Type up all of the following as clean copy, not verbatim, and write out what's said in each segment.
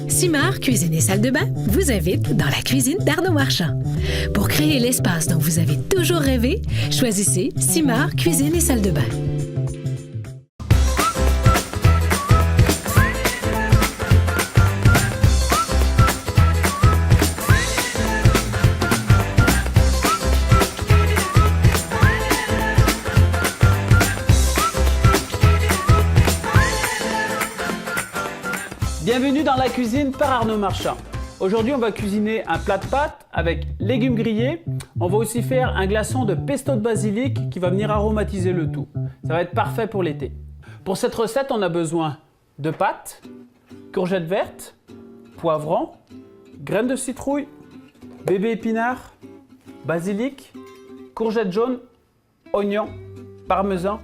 Simard Cuisine et Salle de Bain vous invite dans la cuisine d'Arnaud Marchand. Pour créer l'espace dont vous avez toujours rêvé, choisissez Simard Cuisine et Salle de Bain. Bienvenue dans la cuisine par Arnaud Marchand. Aujourd'hui, on va cuisiner un plat de pâtes avec légumes grillés. On va aussi faire un glaçon de pesto de basilic qui va venir aromatiser le tout. Ça va être parfait pour l'été. Pour cette recette, on a besoin de pâtes, courgettes vertes, poivrons, graines de citrouille, bébé épinard, basilic, courgettes jaunes, oignons, parmesan,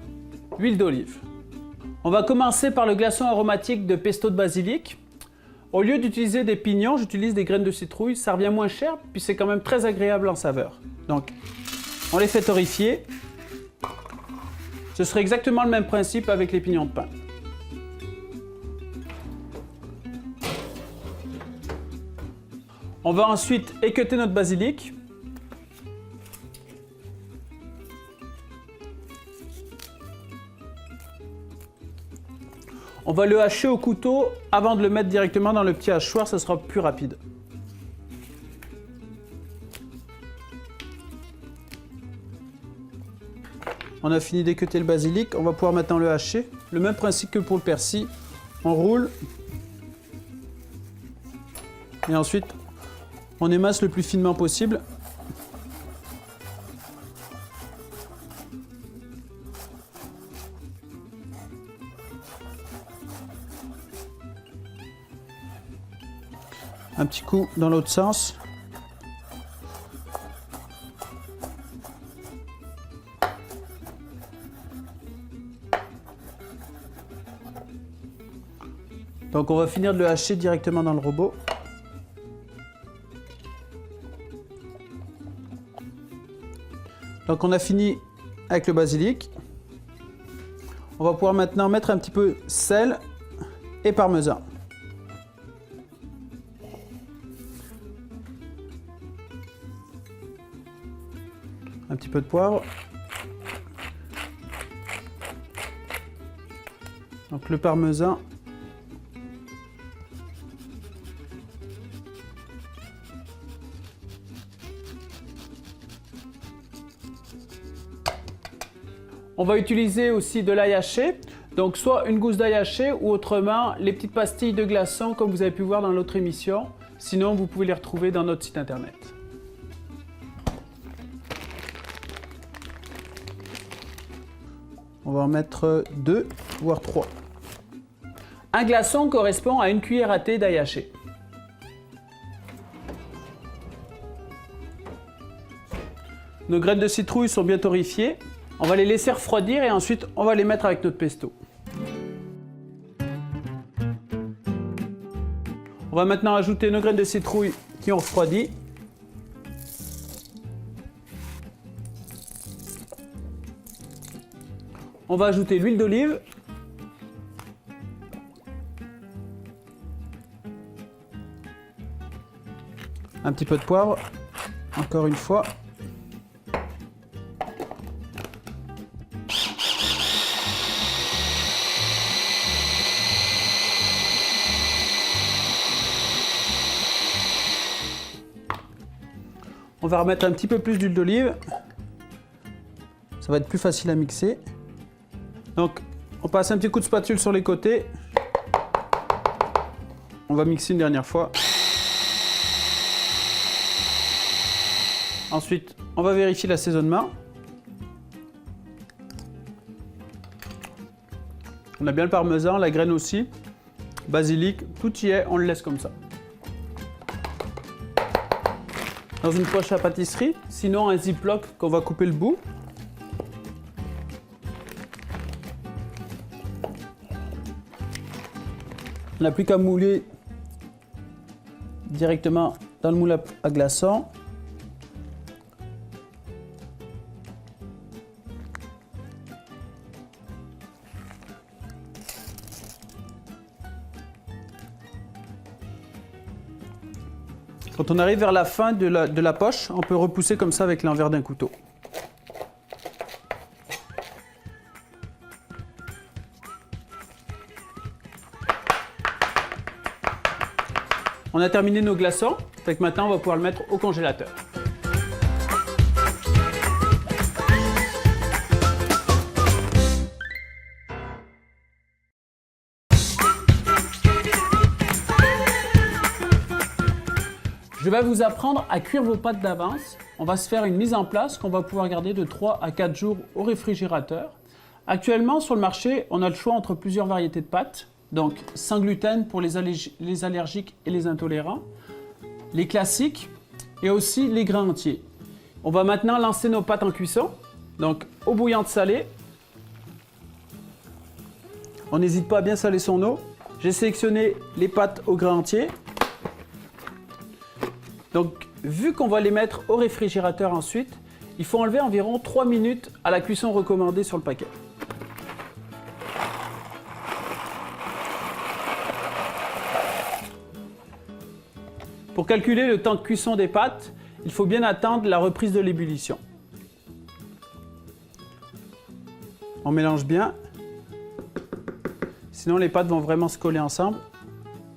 huile d'olive. On va commencer par le glaçon aromatique de pesto de basilic. Au lieu d'utiliser des pignons, j'utilise des graines de citrouille. Ça revient moins cher, puis c'est quand même très agréable en saveur. Donc, on les fait torréfier. Ce serait exactement le même principe avec les pignons de pain. On va ensuite équeuter notre basilic. On va le hacher au couteau avant de le mettre directement dans le petit hachoir, ça sera plus rapide. On a fini d'équeuter le basilic, on va pouvoir maintenant le hacher. Le même principe que pour le persil, on roule. Et ensuite, on émasse le plus finement possible. Un petit coup dans l'autre sens. Donc on va finir de le hacher directement dans le robot. Donc on a fini avec le basilic. On va pouvoir maintenant mettre un petit peu sel et parmesan. Un petit peu de poivre. Donc le parmesan. On va utiliser aussi de l'ail haché. Donc soit une gousse d'ail haché ou autrement les petites pastilles de glaçons comme vous avez pu voir dans l'autre émission. Sinon vous pouvez les retrouver dans notre site internet. On va en mettre 2, voire 3. Un glaçon correspond à une cuillère à thé d'ail haché. Nos graines de citrouille sont bien torréfiées. On va les laisser refroidir et ensuite on va les mettre avec notre pesto. On va maintenant ajouter nos graines de citrouille qui ont refroidi. On va ajouter l'huile d'olive. Un petit peu de poivre, encore une fois. On va remettre un petit peu plus d'huile d'olive. Ça va être plus facile à mixer. Donc, on passe un petit coup de spatule sur les côtés. On va mixer une dernière fois. Ensuite, on va vérifier l'assaisonnement. On a bien le parmesan, la graine aussi, basilic, tout y est, on le laisse comme ça. Dans une poche à pâtisserie, sinon un ziploc qu'on va couper le bout. On n'a plus qu'à mouler directement dans le moule à glaçons. Quand on arrive vers la fin de la poche, on peut repousser comme ça avec l'envers d'un couteau. On a terminé nos glaçons, fait que maintenant on va pouvoir le mettre au congélateur. Je vais vous apprendre à cuire vos pâtes d'avance. On va se faire une mise en place qu'on va pouvoir garder de 3 à 4 jours au réfrigérateur. Actuellement, sur le marché, on a le choix entre plusieurs variétés de pâtes. Donc, sans gluten pour les allergiques et les intolérants, les classiques et aussi les grains entiers. On va maintenant lancer nos pâtes en cuisson. Donc, eau bouillante salée. On n'hésite pas à bien saler son eau. J'ai sélectionné les pâtes au grain entier. Donc, vu qu'on va les mettre au réfrigérateur ensuite, il faut enlever environ 3 minutes à la cuisson recommandée sur le paquet. Pour calculer le temps de cuisson des pâtes, il faut bien attendre la reprise de l'ébullition. On mélange bien, sinon les pâtes vont vraiment se coller ensemble.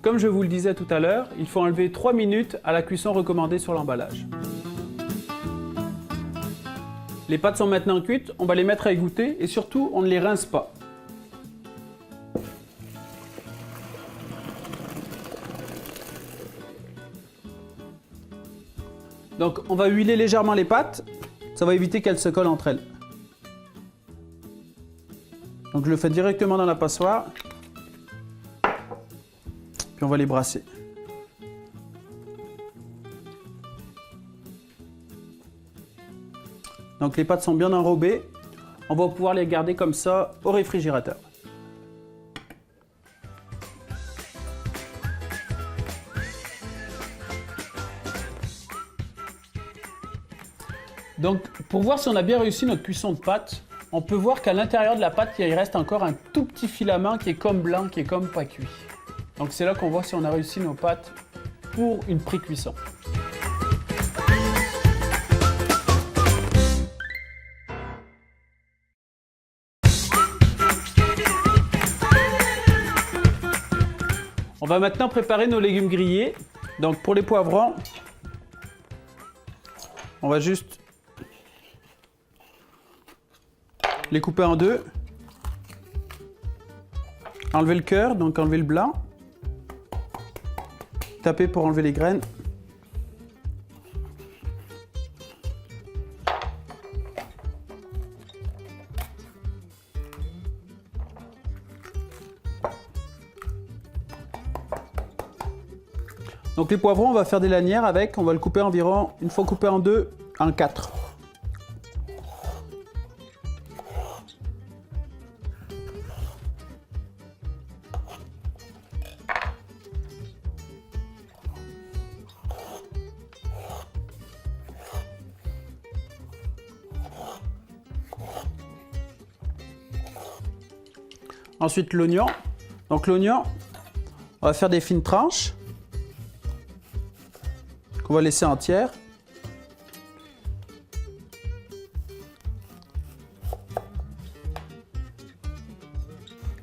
Comme je vous le disais tout à l'heure, il faut enlever 3 minutes à la cuisson recommandée sur l'emballage. Les pâtes sont maintenant cuites, on va les mettre à égoutter et surtout on ne les rince pas. Donc on va huiler légèrement les pâtes, ça va éviter qu'elles se collent entre elles. Donc je le fais directement dans la passoire, puis on va les brasser. Donc les pâtes sont bien enrobées, on va pouvoir les garder comme ça au réfrigérateur. Donc, pour voir si on a bien réussi notre cuisson de pâte, on peut voir qu'à l'intérieur de la pâte, il reste encore un tout petit filament qui est comme blanc, qui est comme pas cuit. Donc, c'est là qu'on voit si on a réussi nos pâtes pour une pré-cuisson. On va maintenant préparer nos légumes grillés. Donc, pour les poivrons, on va juste les couper en deux, enlever le cœur, donc enlever le blanc, taper pour enlever les graines. Donc les poivrons, on va faire des lanières avec, on va le couper environ, une fois coupé en deux, en 4. Ensuite l'oignon. Donc l'oignon, on va faire des fines tranches qu'on va laisser entières.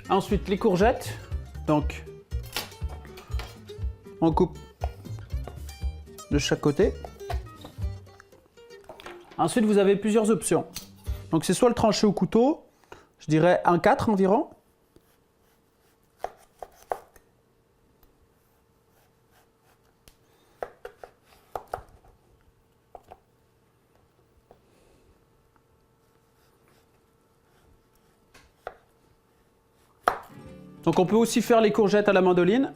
Ensuite les courgettes. Donc on coupe de chaque côté. Ensuite vous avez plusieurs options. Donc c'est soit le trancher au couteau, je dirais en 4 environ. Donc on peut aussi faire les courgettes à la mandoline.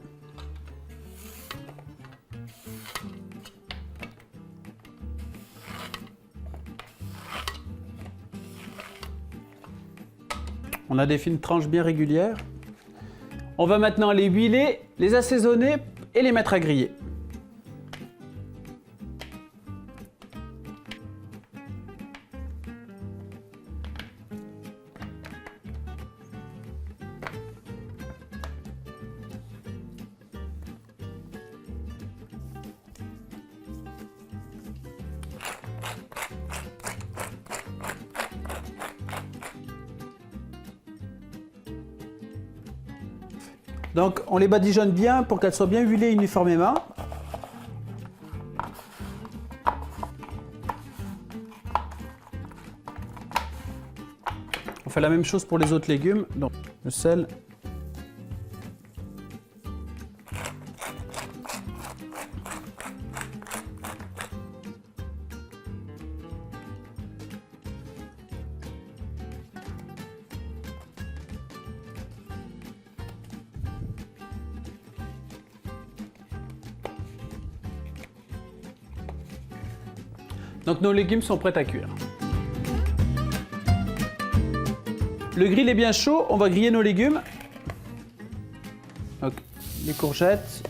On a des fines tranches bien régulières. On va maintenant les huiler, les assaisonner et les mettre à griller. Donc on les badigeonne bien pour qu'elles soient bien huilées uniformément. On fait la même chose pour les autres légumes. Donc le sel. Donc nos légumes sont prêts à cuire. Le grill est bien chaud, on va griller nos légumes. Donc les courgettes.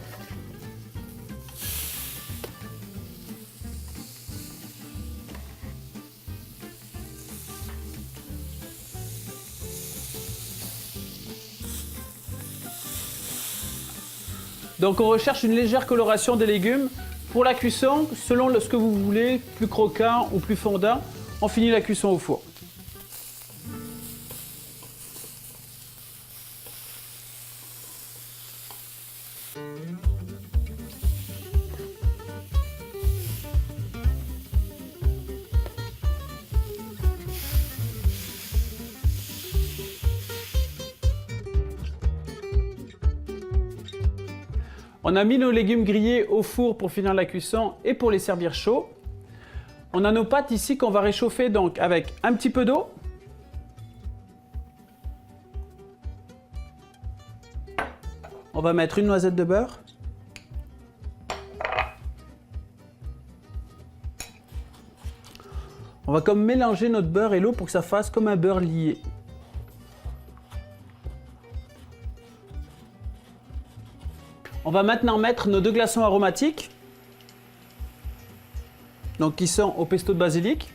Donc on recherche une légère coloration des légumes. Pour la cuisson, selon ce que vous voulez, plus croquant ou plus fondant, on finit la cuisson au four. On a mis nos légumes grillés au four pour finir la cuisson et pour les servir chauds. On a nos pâtes ici qu'on va réchauffer donc avec un petit peu d'eau. On va mettre une noisette de beurre. On va comme mélanger notre beurre et l'eau pour que ça fasse comme un beurre lié. On va maintenant mettre nos 2 glaçons aromatiques, donc qui sont au pesto de basilic.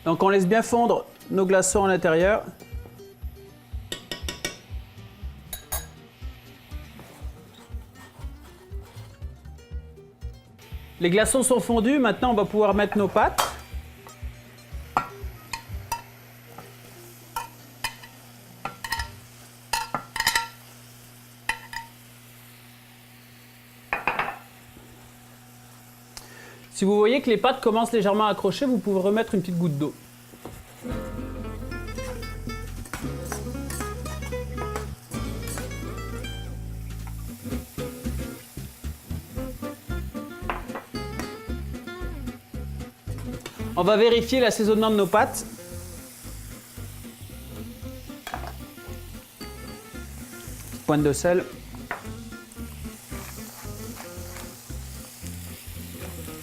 Donc on laisse bien fondre nos glaçons à l'intérieur. Les glaçons sont fondus, maintenant on va pouvoir mettre nos pâtes. Si vous voyez que les pâtes commencent légèrement à accrocher, vous pouvez remettre une petite goutte d'eau. On va vérifier l'assaisonnement de nos pâtes. Pointe de sel.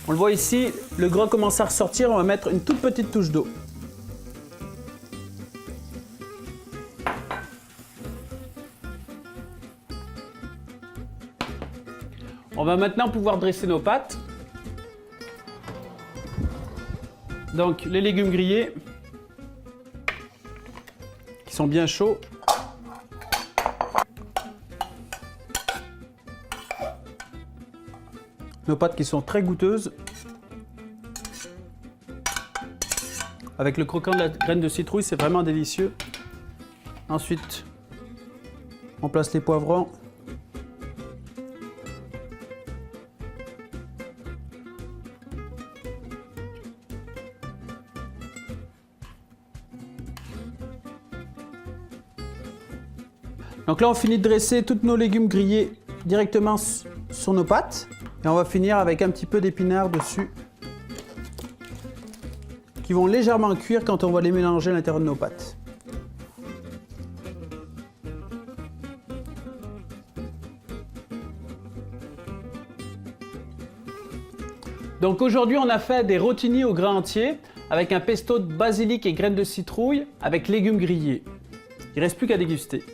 On le voit ici, le gras commence à ressortir, on va mettre une toute petite touche d'eau. On va maintenant pouvoir dresser nos pâtes. Donc les légumes grillés, qui sont bien chauds. Nos pâtes qui sont très goûteuses. Avec le croquant de la graine de citrouille, c'est vraiment délicieux. Ensuite, on place les poivrons. Donc là, on finit de dresser tous nos légumes grillés directement sur nos pâtes. Et on va finir avec un petit peu d'épinards dessus, qui vont légèrement cuire quand on va les mélanger à l'intérieur de nos pâtes. Donc aujourd'hui, on a fait des rotini au grain entier avec un pesto de basilic et graines de citrouille avec légumes grillés. Il ne reste plus qu'à déguster.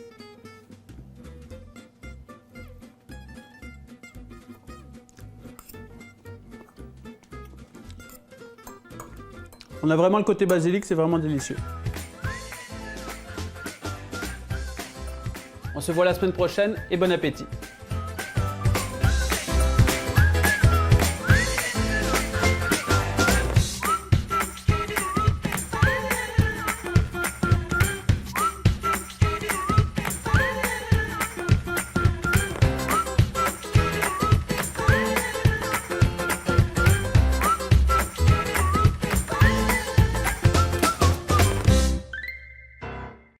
On a vraiment le côté basilic, c'est vraiment délicieux. On se voit la semaine prochaine et bon appétit!